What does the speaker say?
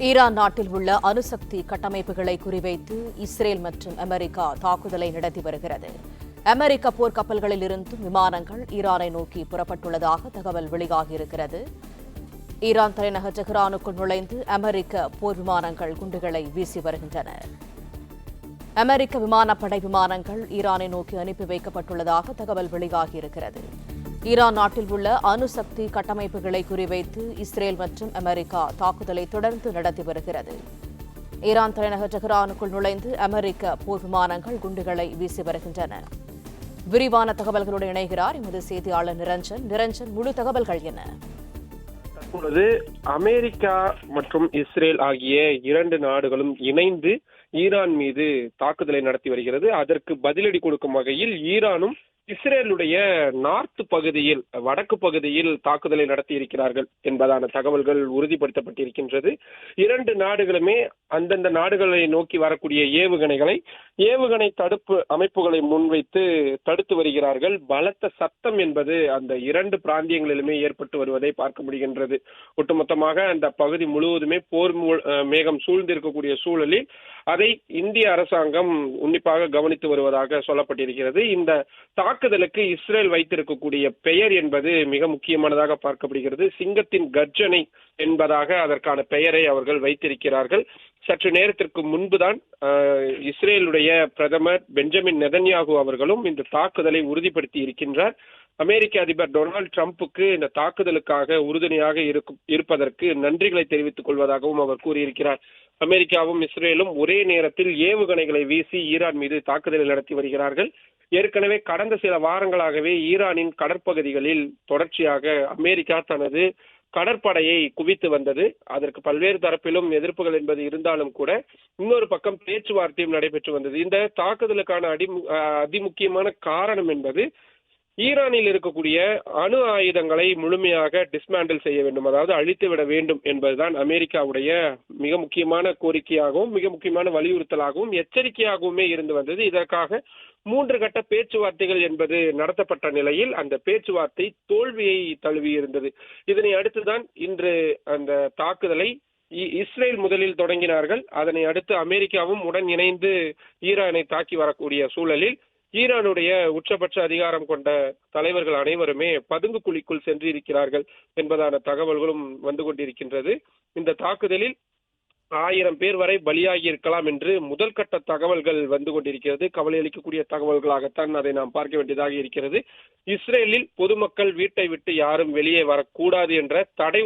Iran நாட்டில் உள்ள அணுசக்தி கட்டமைப்புகளை குறிவைத்து இஸ்ரேல் மற்றும் அமெரிக்கா தாக்குதலை நடத்தி வருகிறது. அமெரிக்க போர்க்கப்பல்களில் இருந்தும் விமானங்கள் ஈரானை நோக்கி புறப்பட்டுள்ளதாக தகவல் வெளியாகியிருக்கிறது. ஈரான் தலைநகர் டெஹ்ரானுக்குள் நுழைந்து அமெரிக்க போர் விமானங்கள் குண்டுகளை வீசி வருகின்றன. அமெரிக்க விமானப்படை விமானங்கள் ஈரானை நோக்கி அனுப்பி வைக்கப்பட்டுள்ளதாக தகவல் வெளியாகியிருக்கிறது. ஈரான் நாட்டில் உள்ள அணுசக்தி கட்டமைப்புகளை குறிவைத்து இஸ்ரேல் மற்றும் அமெரிக்கா தாக்குதலை தொடர்ந்து நடத்தி வருகிறது. ஈரான் தலைநகர் டெஹ்ரானுக்குள் நுழைந்து அமெரிக்க போர் விமானங்கள் குண்டுகளை வீசி வருகின்றன. விரிவான தகவல்களோடு இணைகிறார் எமது செய்தியாளர் நிரஞ்சன். நிரஞ்சன், முழு தகவல்கள் என்ன? தற்பொழுது அமெரிக்கா மற்றும் இஸ்ரேல் ஆகிய இரண்டு நாடுகளும் இணைந்து ஈரான் மீது தாக்குதலை நடத்தி வருகிறது. அதற்கு பதிலடி கொடுக்கும் வகையில் ஈரானும் இஸ்ரேலுடைய நார்த் பகுதியில், வடக்கு பகுதியில் தாக்குதலை நடத்தி இருக்கிறார்கள் என்பதான தகவல்கள் உறுதிப்படுத்தப்பட்டிருக்கின்றது. இரண்டு நாடுகளுமே அந்தந்த நாடுகளை நோக்கி வரக்கூடிய ஏவுகணை தடுப்பு அமைப்புகளை முன்வைத்து தடுத்து வருகிறார்கள். பலத்த சத்தம் என்பது அந்த இரண்டு பிராந்தியங்களிலுமே ஏற்பட்டு வருவதை பார்க்க முடிகின்றது. ஒட்டுமொத்தமாக அந்த பகுதி முழுவதுமே போர் மேகம் சூழ்ந்திருக்கக்கூடிய சூழலில் அதை இந்திய அரசாங்கம் உன்னிப்பாக கவனித்து வருவதாக சொல்லப்பட்டிருக்கிறது. இந்த தாக்குதலுக்கு இஸ்ரேல் வைத்திருக்கக்கூடிய பெயர் என்பது மிக முக்கியமானதாக பார்க்கப்படுகிறது. சிங்கத்தின் கர்ஜனை என்பதாக அதற்கான பெயரை அவர்கள் வைத்திருக்கிறார்கள். சற்று நேரத்திற்கு முன்புதான் இஸ்ரேலுடைய பிரதமர் பெஞ்சமின் நெதன்யாகு அவர்களும் இந்த தாக்குதலை உறுதிப்படுத்தி இருக்கின்றார். அமெரிக்க அதிபர் டொனால்டு டிரம்புக்கு இந்த தாக்குதலுக்காக உறுதுணையாக இருப்பதற்கு நன்றிகளை தெரிவித்துக் கொள்வதாகவும் அவர் கூறியிருக்கிறார். அமெரிக்காவும் இஸ்ரேலும் ஒரே நேரத்தில் ஏவுகணைகளை வீசி ஈரான் மீது தாக்குதலை நடத்தி வருகிறார்கள். ஏற்கனவே கடந்த சில வாரங்களாகவே ஈரானின் கடற்பகுதிகளில் தொடர்ச்சியாக அமெரிக்கா தனது கடற்படையை குவித்து வந்தது. அதற்கு பல்வேறு தரப்பிலும் எதிர்ப்புகள் என்பது இருந்தாலும் கூட இன்னொரு பக்கம் பேச்சுவார்த்தையும் நடைபெற்று வந்தது. இந்த தாக்குதலுக்கான அதிமுக்கியமான காரணம் என்பது ஈரானில் இருக்கக்கூடிய அணு ஆயுதங்களை முழுமையாக டிஸ்மேண்டில் செய்ய வேண்டும், அதாவது அழித்து விட வேண்டும் என்பதுதான் அமெரிக்காவுடைய மிக முக்கியமான கோரிக்கையாகவும் மிக முக்கியமான வலியுறுத்தலாகவும் எச்சரிக்கையாகவுமே இருந்து வந்தது. இதற்காக 3 கட்ட பேச்சுவார்த்தைகள் என்பது நடத்தப்பட்ட நிலையில் அந்த பேச்சுவார்த்தை தோல்வியை தழுவியிருந்தது. இதனை அடுத்துதான் இன்று அந்த தாக்குதலை இஸ்ரேல் முதலில் தொடங்கினார்கள். அதனை அடுத்து அமெரிக்காவும் உடன் இணைந்து ஈரானை தாக்கி வரக்கூடிய சூழலில் ஈரானுடைய உச்சபட்ச அதிகாரம் கொண்ட தலைவர்கள் அனைவருமே பதுங்கு குழிக்குள் சென்றிருக்கிறார்கள் என்பதான தகவல்களும் வந்து கொண்டிருக்கின்றது. இந்த தாக்குதலில் 1000 பேர் வரை பலியாகி இருக்கலாம் என்று முதல் கட்ட தகவல்கள் வந்து கொண்டிருக்கிறது. கவலை அளிக்கக்கூடிய தகவல்களாகத்தான் அதை நாம் பார்க்க வேண்டியதாக இருக்கிறது. இஸ்ரேலில் பொதுமக்கள் வீட்டை விட்டு யாரும் வெளியே வரக்கூடாது என்ற தடை